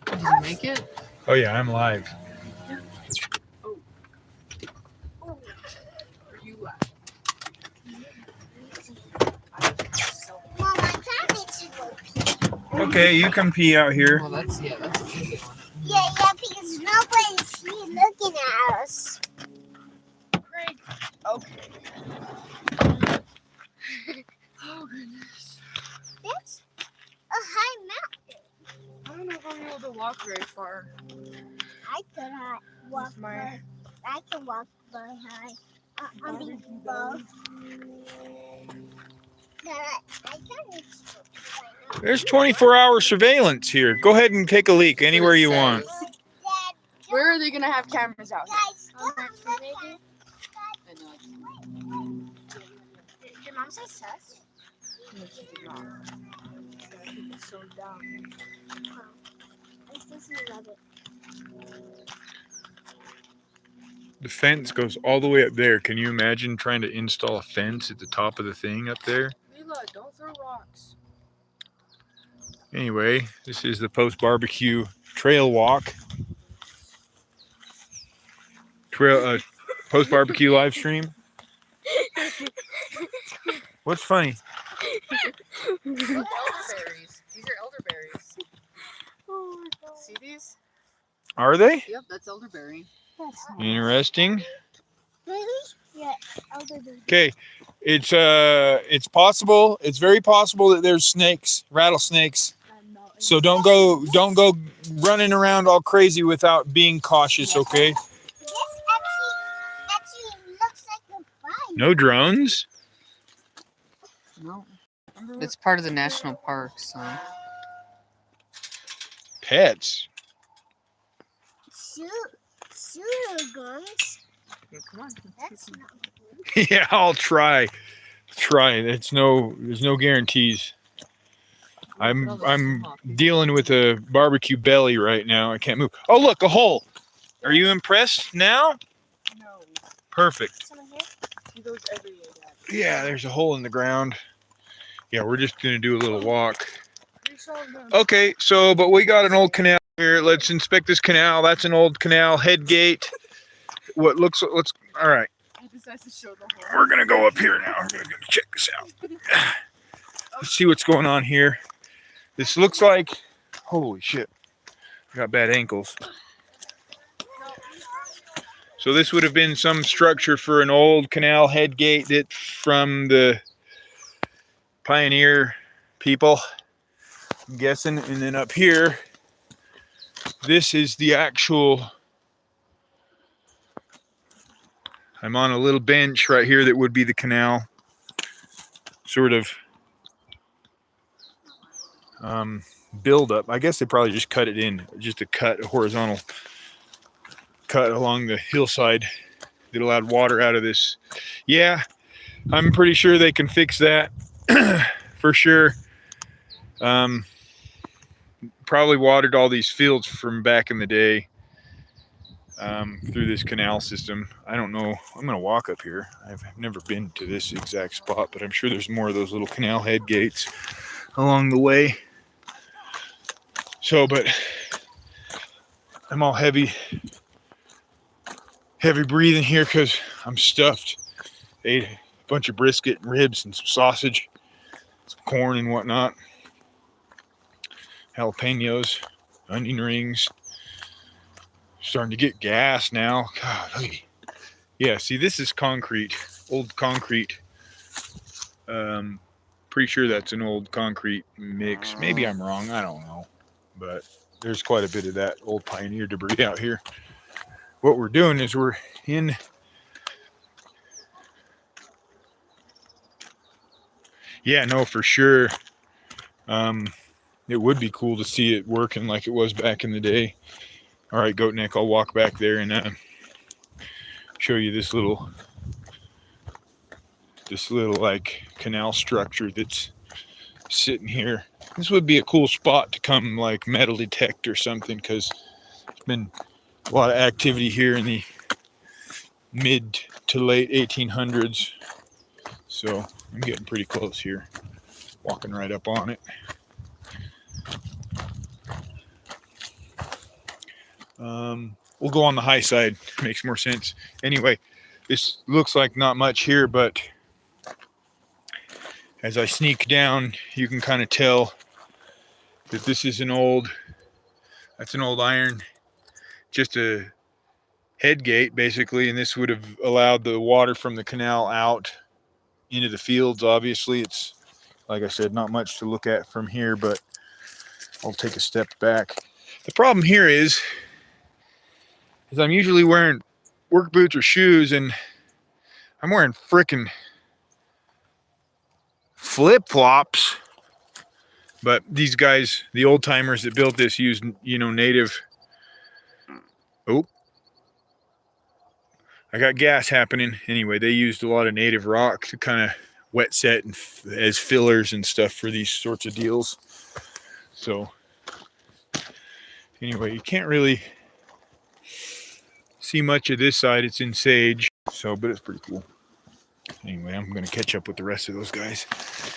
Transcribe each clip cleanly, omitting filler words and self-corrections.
Did you make it? Oh yeah, I'm live. Oh. Where you at? Mom, I can't need to go pee. Okay, you can pee out here. Well, that's a easy one. Yeah, because nobody's here looking at us. Great. Okay. Oh goodness. That's a high mountain. I don't know if I'm able to walk very far. I could walk my- by. I can walk by high. I mean, low. But I can't need to go pee right now. There's 24-hour surveillance here. Go ahead and take a leak anywhere you want. Dad, Where are they gonna have cameras out? guys, On don't that look tree, at. I know. Did Mom say sus? No, she did not. It's so down. I'm supposed to love it. The fence goes all the way up there. Can you imagine trying to install a fence at the top of the thing up there? Mila, don't throw rocks. Anyway, this is the post-barbecue trail walk. Post-barbecue live stream. What's funny? Elderberries. These are elderberries. Oh my God. See these? Are they? Yep, that's elderberry. That's not Interesting. really? Yeah, elderberry. Okay, it's possible. It's very possible that there's snakes, rattlesnakes. So don't go running around all crazy without being cautious. Okay. This actually looks like a fire. No drones. No. It's part of the national park, so. Pets. Shooter guns. Okay, come on. That's not Yeah, I'll try. There's no guarantees. I'm dealing with a barbecue belly right now. I can't move. Oh, look, a hole. Are you impressed now? No. Perfect. someone here. He goes everywhere, Dad. Yeah, there's a hole in the ground. Yeah, we're just going to do a little walk. We saw them. Okay, but we got an old canal here. Let's inspect this canal. That's an old canal head gate. All right. He decides to show the hole. We're going to go up here now. We're going to check this out. Let's see what's going on here. This looks like, holy shit, I got bad ankles. So this would have been some structure for an old canal head gate that from the pioneer people, I'm guessing. And then up here, this is the actual, I'm on a little bench right here that would be the canal, sort of build up. I guess they probably just cut it in, just a horizontal cut along the hillside that allowed water out of this. Yeah, I'm pretty sure they can fix that for sure. Probably watered all these fields from back in the day through this canal system. I don't know. I'm gonna walk up here. I've never been to this exact spot, but I'm sure there's more of those little canal head gates along the way. So, but I'm all heavy breathing here because I'm stuffed. Ate a bunch of brisket and ribs and some sausage, some corn and whatnot, jalapenos, onion rings. Starting to get gas now. God, hey. Yeah, see, this is concrete, old concrete. Pretty sure that's an old concrete mix. Maybe I'm wrong, I don't know. But there's quite a bit of that old pioneer debris out here. What we're doing is we're in yeah, no, for sure. It would be cool to see it working like it was back in the day. All right, Goat Neck, I'll walk back there and show you this little like canal structure that's sitting here. This would be a cool spot to come like metal detect or something, because there's been a lot of activity here in the mid to late 1800s. So I'm getting pretty close here, walking right up on it. We'll go on the high side. Makes more sense. Anyway, this looks like not much here, but as I sneak down, you can kind of tell that this is that's an old iron, just a head gate basically, and this would have allowed the water from the canal out into the fields. Obviously, it's, like I said, not much to look at from here, but I'll take a step back. The problem here is I'm usually wearing work boots or shoes, and I'm wearing frickin' flip-flops. But these guys, the old timers that built this, used, native. Oh, I got gas happening. Anyway, they used a lot of native rock to kind of wet set and as fillers and stuff for these sorts of deals. So anyway, you can't really see much of this side. It's in sage, but it's pretty cool. Anyway, I'm going to catch up with the rest of those guys.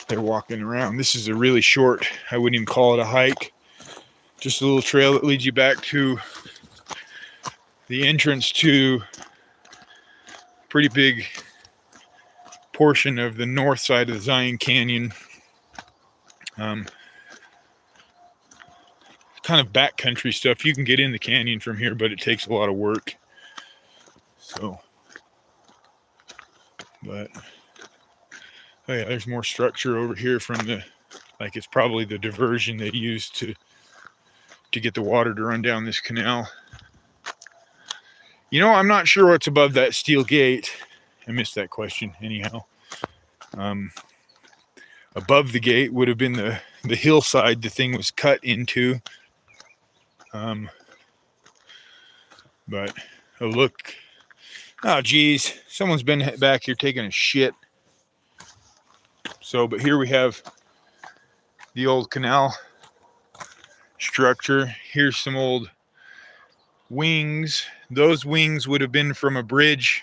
They're walking around. This is a really short, I wouldn't even call it a hike, just a little trail that leads you back to the entrance to a pretty big portion of the north side of the Zion Canyon. Kind of backcountry stuff. You can get in the canyon from here, but it takes a lot of work. But oh yeah, there's more structure over here from it's probably the diversion they used to get the water to run down this canal. I'm not sure what's above that steel gate. I missed that question anyhow. Above the gate would have been the hillside the thing was cut into. But oh look. Oh geez, someone's been back here taking a shit. But here we have the old canal structure. Here's some old wings. Those wings would have been from a bridge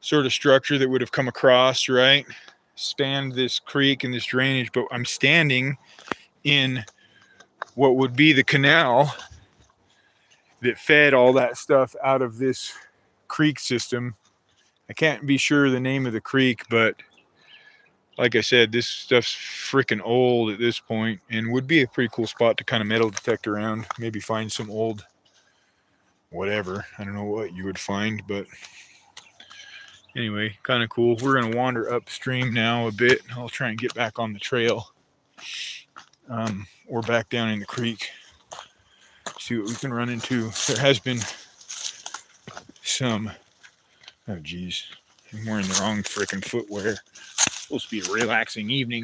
sort of structure that would have come across, right? Spanned this creek and this drainage, but I'm standing in what would be the canal that fed all that stuff out of this creek system. I can't be sure the name of the creek, but like I said, this stuff's freaking old at this point and would be a pretty cool spot to kind of metal detect around. Maybe find some old whatever. I don't know what you would find, but anyway, kind of cool. We're going to wander upstream now a bit. I'll try and get back on the trail or back down in the creek. See what we can run into. There has been some, oh geez, I'm wearing the wrong freaking footwear. It's supposed to be a relaxing evening.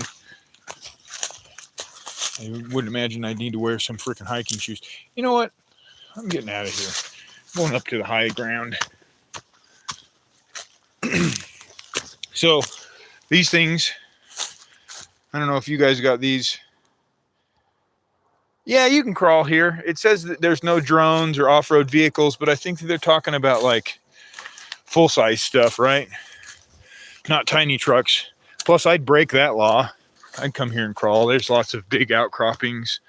I wouldn't imagine I'd need to wear some freaking hiking shoes. You know what? I'm getting out of here. I'm going up to the high ground. So these things, I don't know if you guys got these. Yeah, you can crawl here. It says that there's no drones or off-road vehicles, but I think that they're talking about like full-size stuff, right? Not tiny trucks. Plus, I'd break that law. I'd come here and crawl. There's lots of big outcroppings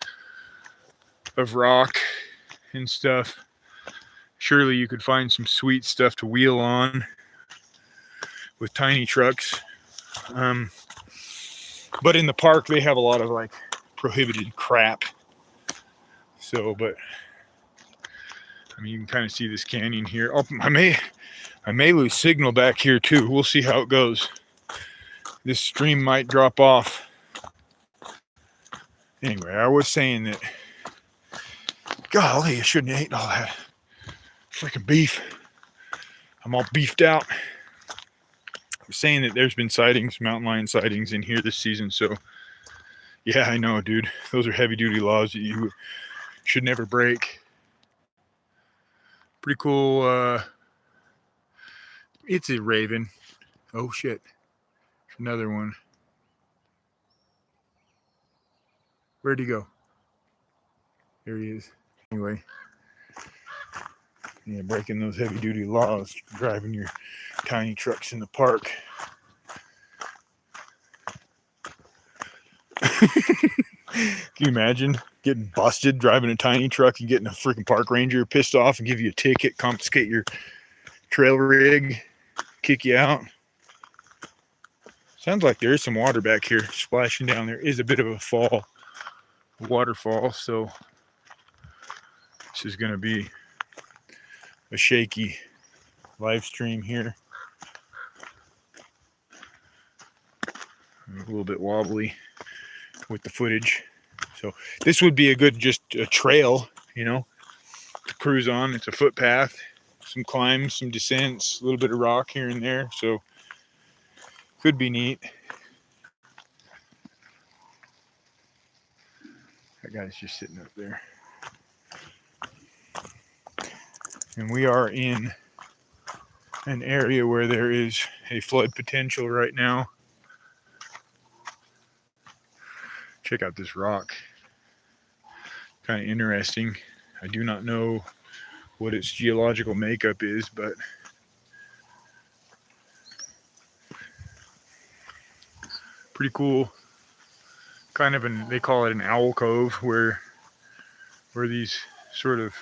of rock and stuff. Surely you could find some sweet stuff to wheel on with tiny trucks. But in the park, they have a lot of like prohibited crap. But I mean, you can kind of see this canyon here. Oh, I may lose signal back here too. We'll see how it goes. This stream might drop off. Anyway, I was saying that, golly, I shouldn't have ate all that freaking beef. I'm all beefed out. I was saying that there's been sightings, mountain lion sightings in here this season. So yeah, I know, dude. Those are heavy duty laws that you should never break. Pretty cool. It's a raven. Oh shit. Another one. Where'd he go? There he is. Anyway. Yeah, breaking those heavy duty laws, driving your tiny trucks in the park. you imagine getting busted driving a tiny truck and getting a freaking park ranger pissed off and give you a ticket, confiscate your trail rig, kick you out? Sounds like there is some water back here splashing down. There is a bit of a waterfall, so this is going to be a shaky live stream here. A little bit wobbly with the footage. So this would be a good just a trail, you know, to cruise on. It's a footpath, some climbs, some descents, a little bit of rock here and there. So could be neat. That guy's just sitting up there. And we are in an area where there is a flood potential right now. Check out this rock. Kind of interesting. I do not know what its geological makeup is, but pretty cool. Kind of they call it an owl cove, where these sort of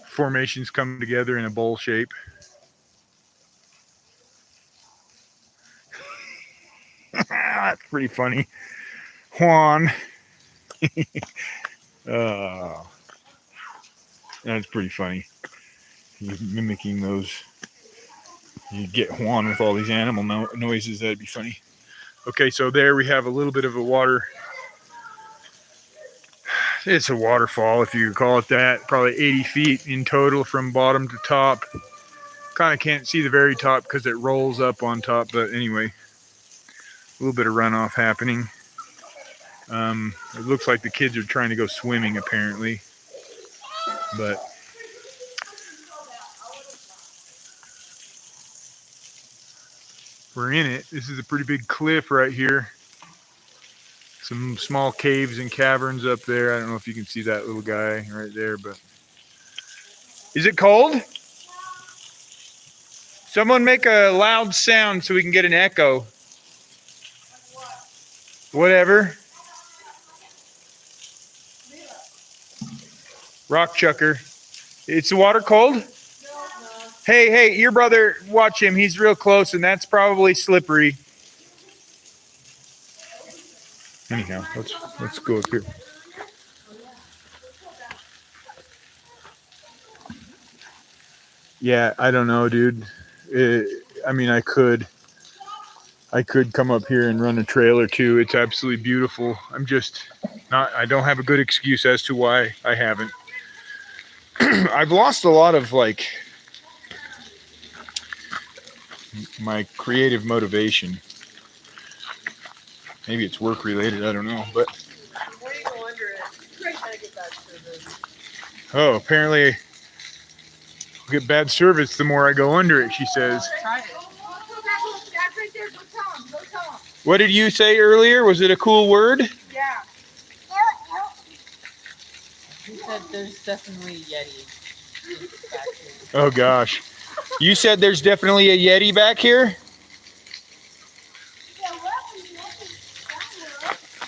formations come together in a bowl shape. That's pretty funny. Juan. That's pretty funny. He's mimicking those. You get Juan with all these animal noises. That'd be funny. Okay, so there we have a little bit of a water. It's a waterfall, if you could call it that. Probably 80 feet in total from bottom to top. Kind of can't see the very top because it rolls up on top, but anyway, a little bit of runoff happening. It looks like the kids are trying to go swimming apparently, but we're in it. This is a pretty big cliff right here. Some small caves and caverns up there. I don't know if you can see that little guy right there, but is it cold? Someone make a loud sound so we can get an echo. Whatever. Rock chucker. It's the water cold? No. Hey, your brother, watch him. He's real close, and that's probably slippery. Anyhow, let's go up here. Yeah, I don't know, dude. I mean, I could come up here and run a trail or two. It's absolutely beautiful. I don't have a good excuse as to why I haven't. I've lost a lot of my creative motivation. Maybe it's work related, I don't know, but The more you go under it, you're gonna get bad service. oh, apparently I'll get bad service the more I go under it, she says. Try it. That's right there. Go tell him. Go tell him. What did you say earlier? Was it a cool word? Yeah. He said there's definitely a Yeti back here. Oh gosh. You said there's definitely a Yeti back here?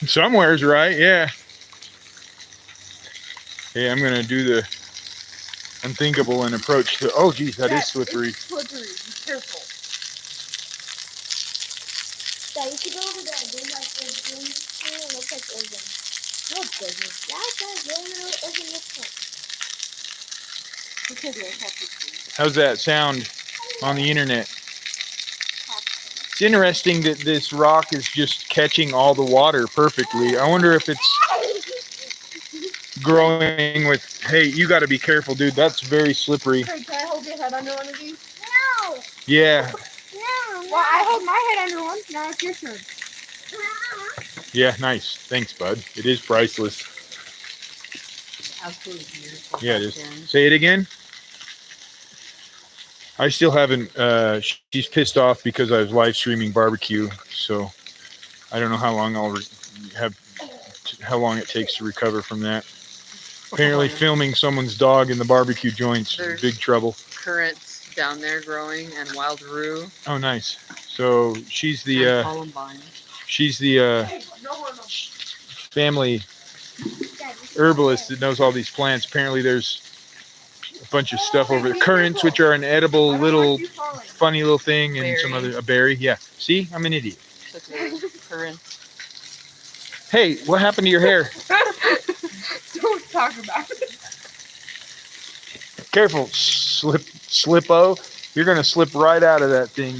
Somewhere's right, yeah. Hey, I'm gonna do the unthinkable and approach the. Oh, geez, that is slippery. It's slippery. Be careful. Yeah, you should go over there. There's like a green thing. It looks like organ. No, it doesn't. Yeah, it does. It doesn't look like. Because I have to see. How's that sound on the internet? It's interesting that this rock is just catching all the water perfectly. I wonder if it's growing with. Hey, you got to be careful, dude. That's very slippery. Hey, can I hold your head under one of these? No. Yeah. No. Well, I hold my head under one. Now it's your turn. Yeah, nice. Thanks, bud. It is priceless. Absolutely beautiful. Yeah, it back there. is. Say it again. I still haven't. She's pissed off because I was live streaming barbecue, so I don't know how long how long it takes to recover from that. Apparently, filming someone's dog in the barbecue joint's There's big trouble. Currents down there growing, and wild rue Oh, nice. So she's and the columbine. Hey, no more, no. family herbalist that knows all these plants. Apparently, there's a bunch of stuff over there. Currants, which are an edible I don't little want you falling. funny little thing, and Berry. some other a berry. Yeah. See, I'm an idiot. Such a current. Hey, what happened to your hair? Don't talk about it. Careful, slip-o. You're gonna slip right out of that thing.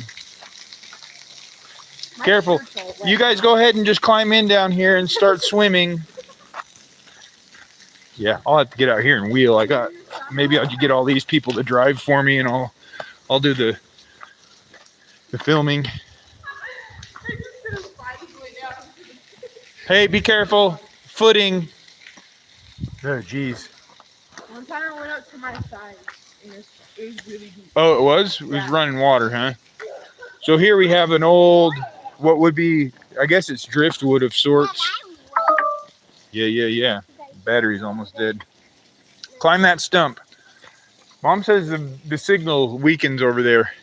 My Careful. shirt's all wet You guys now. go ahead and just climb in down here and start swimming. Yeah, I'll have to get out here and wheel. Maybe I'll get all these people to drive for me, and I'll do the filming. They're just gonna slide his way down. Hey, be careful. Footing. Oh, jeez. One time I went up to my side and it was really deep. Oh, it was? It was Yeah. running water, huh? So here we have an old, what would be, I guess it's driftwood of sorts. Yeah. Battery's almost dead. Climb that stump. Mom says the signal weakens over there.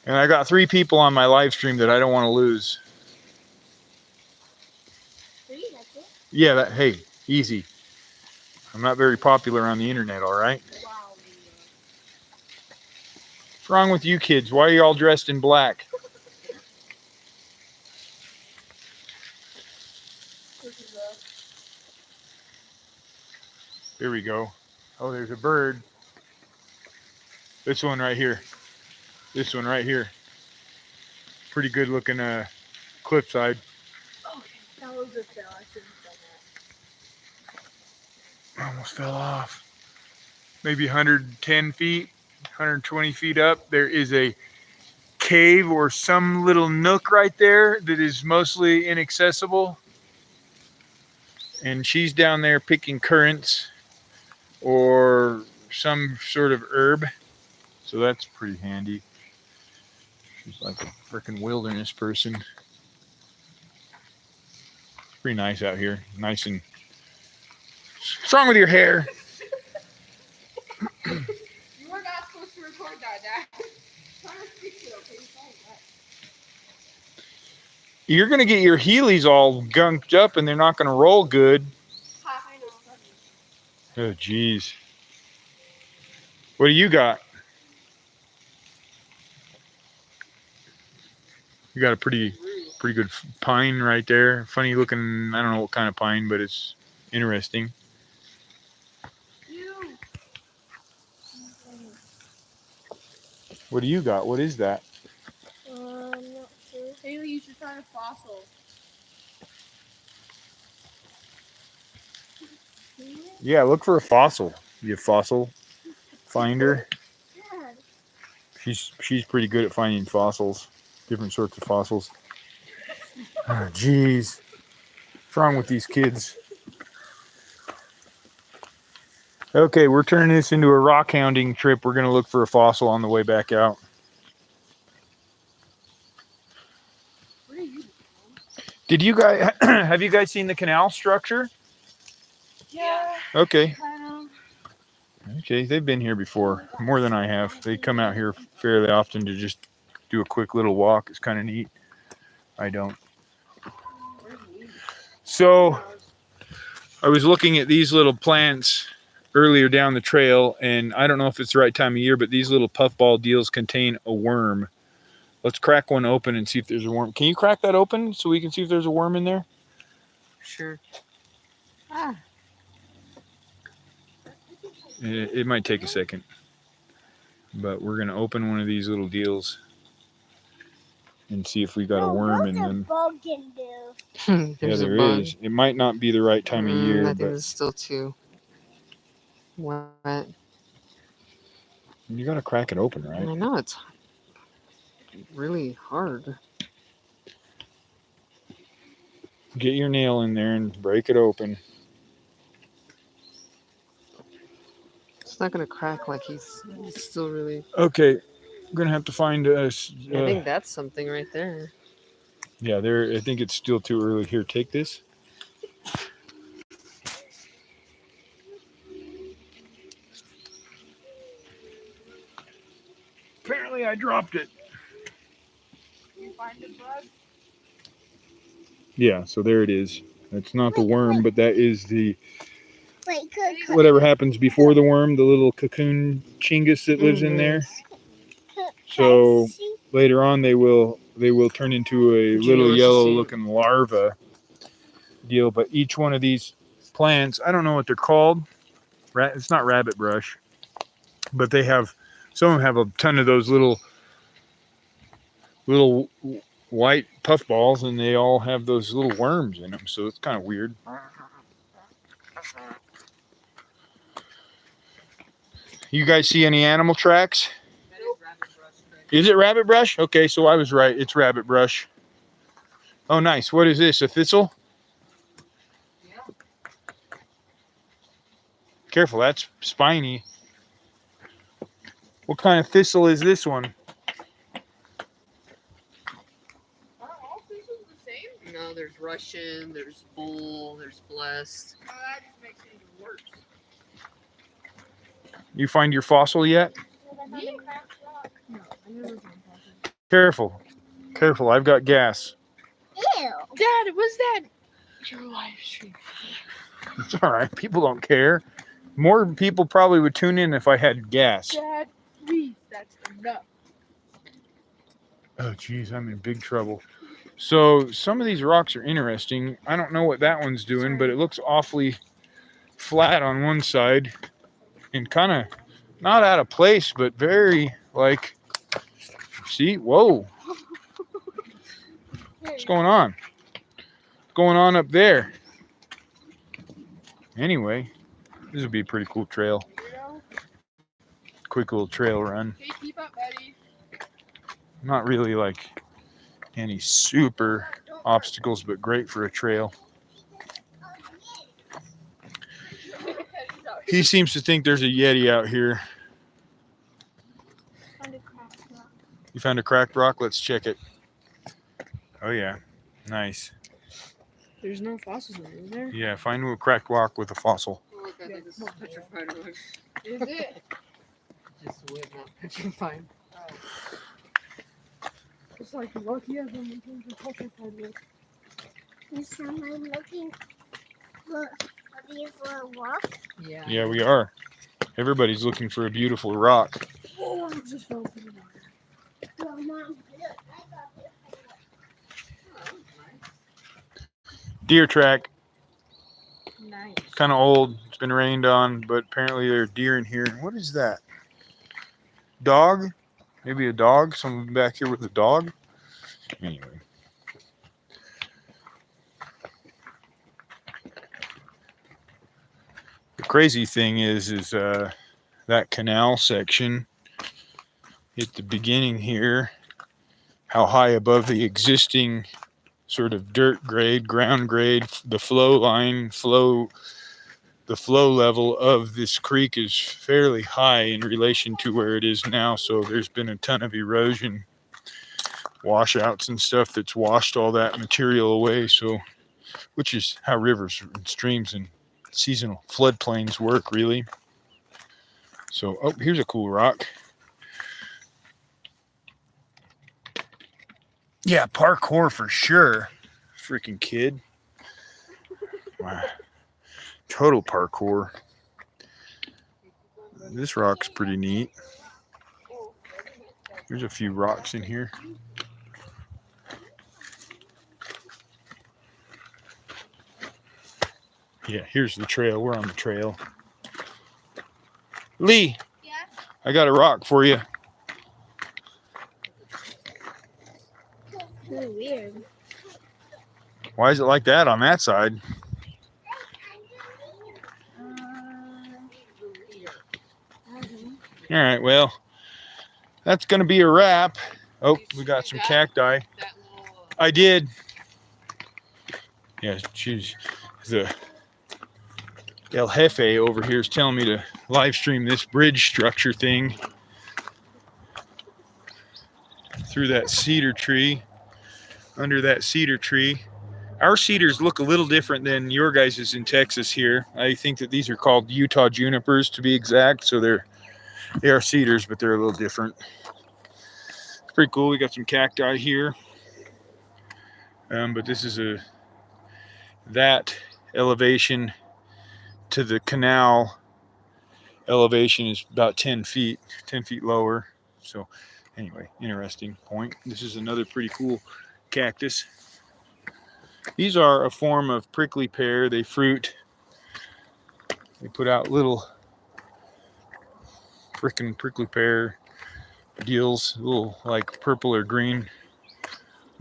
And I got 3 people on my live stream that I don't want to lose. That's it. Yeah, hey, easy. I'm not very popular on the internet, all right? Wow. What's wrong with you kids? Why are you all dressed in black? Here we go. Oh, there's a bird. This one right here. This one right here. Pretty good looking cliffside. Okay, that was a fail. I shouldn't have done that. Almost fell off. Maybe 110 feet, 120 feet up. There is a cave or some little nook right there that is mostly inaccessible. And she's down there picking currants or some sort of herb. So that's pretty handy. She's like a freaking wilderness person. It's pretty nice out here. Nice and... What's wrong with your hair? You were not supposed to record that, Dad. Trying to speak to it, okay? You're going to get your Heelys all gunked up and they're not going to roll good. I know. Oh, geez. What do you got? You got a pretty good pine right there. Funny looking, I don't know what kind of pine, but it's interesting. What do you got? What is that? I'm not sure. Haley, you should find a fossil. Yeah, look for a fossil. You fossil finder. Dad. She's pretty good at finding fossils, different sorts of fossils. Oh, jeez. What's wrong with these kids? Okay, we're turning this into a rock hounding trip. We're going to look for a fossil on the way back out. What are you doing? Did you guys, have you guys seen the canal structure? Yeah. Okay. Kind Okay, they've been here before, more than I have. They come out here fairly often to just do a quick little walk. It's kind of neat. I don't. So, I was looking at these little plants earlier down the trail, and I don't know if it's the right time of year, but these little puffball deals contain a worm. Let's crack one open and see if there's a worm. Can you crack that open so we can see if there's a worm in there? Sure. Ah. It might take a second, but we're gonna open one of these little deals and see if we got a worm in them. Bug can do. Yeah, There's there a bug. is. It might not be the right time of I year, think but it's still too wet. you gotta crack it open, right? I know it's really hard. Get your nail in there and break it open. It's not gonna crack like he's still really. Okay, we're gonna have to find us. I think that's something right there. Yeah, there. I think it's still too early. Here, take this. I dropped it. You find a bug? Yeah, so there it is. That's not the worm, but that is the Wait, could whatever happens before the worm, the little cocoon chingus that lives in there. So later on they will turn into a little yellow looking larva deal. But each one of these plants, I don't know what they're called. It's not rabbit brush, but they have, some of them have a ton of those little white puffballs, and they all have those little worms in them. So it's kind of weird. You guys see any animal tracks? Is it rabbit brush? Okay, so I was right. It's rabbit brush. Oh, nice. What is this? A thistle? Yeah. Careful, that's spiny. What kind of thistle is this one? Are all thistles the same? No, there's Russian, there's bull, there's blessed. Oh, that just makes it even worse. You find your fossil yet? No, I never found fossil. Careful. Careful, I've got gas. Ew. Dad, was that your live stream? It's all right. People don't care. More people probably would tune in if I had gas. Dad, please, that's enough. Oh, geez, I'm in big trouble. So some of these rocks are interesting. I don't know what that one's doing, but it looks awfully flat on one side and kind of not out of place, but very like, see, whoa. What's going on? What's going on up there? Anyway, this would be a pretty cool trail. Weirdo. Quick little trail run. Okay, keep up, buddy. Not really like any super obstacles, but great for a trail. He seems to think there's a Yeti out here. You found a cracked rock? Let's check it. Oh yeah, nice. There's no fossils in it, is there? Yeah, find a cracked rock with a fossil. Oh, look, I think this is petrified wood. Is it? Just wood, not petrified. It's like lucky as I'm looking for petrified wood. Is someone looking for a walk? Yeah. Yeah, we are. Everybody's looking for a beautiful rock. Oh, I just fell into the water. Well, Mom, look, I got this. Deer track, Nice. kind of old. It's been rained on, but apparently there are deer in here. What is that? Dog? Maybe a dog? Someone back here with a dog? Anyway. The crazy thing is that canal section at the beginning here, how high above the existing sort of dirt grade, ground grade, the flow line, the flow level of this creek is fairly high in relation to where it is now. So there's been a ton of erosion, washouts and stuff that's washed all that material away. So, which is how rivers and streams and seasonal floodplains work, really. So, oh, here's a cool rock. Yeah, parkour for sure. Freaking kid. Wow. Total parkour. This rock's pretty neat. There's a few rocks in here. Yeah, here's the trail. We're on the trail. Lee, Yeah? I got a rock for you. Really weird. Why is it like that on that side? All right, well, that's going to be a wrap. Oh, we got some cacti. That little, I did. Yeah, she's the El Jefe over here is telling me to live stream this bridge structure thing through that cedar tree, under that cedar tree. Our cedars look a little different than your guys's in Texas here. I think that these are called Utah junipers to be exact. So they are cedars, but they're a little different. Pretty cool. We got some cacti here. But this is that elevation to the canal elevation is about 10 feet lower. So anyway, interesting point. This is another pretty cool cactus. These are a form of prickly pear. They fruit. They put out little frickin' prickly pear deals, little like purple or green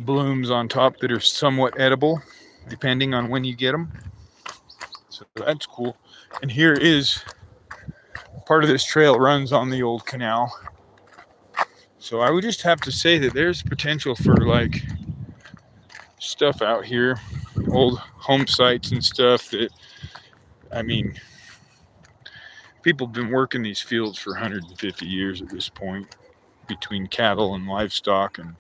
blooms on top that are somewhat edible depending on when you get them. So that's cool. And here is part of this trail runs on the old canal. So I would just have to say that there's potential for like stuff out here, old home sites and stuff that, I mean, people have been working these fields for 150 years at this point, between cattle and livestock and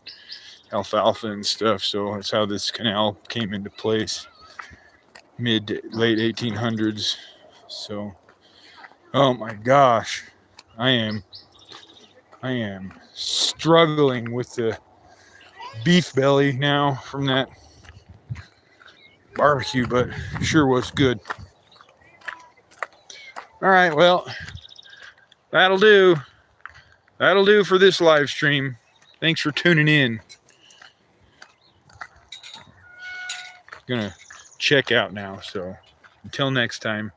alfalfa and stuff. So that's how this canal came into place, mid to late 1800s. So, oh my gosh, I am struggling with the beef belly now from that barbecue, but sure was good. All right, well, that'll do. That'll do for this live stream. Thanks for tuning in. Gonna check out now, so until next time.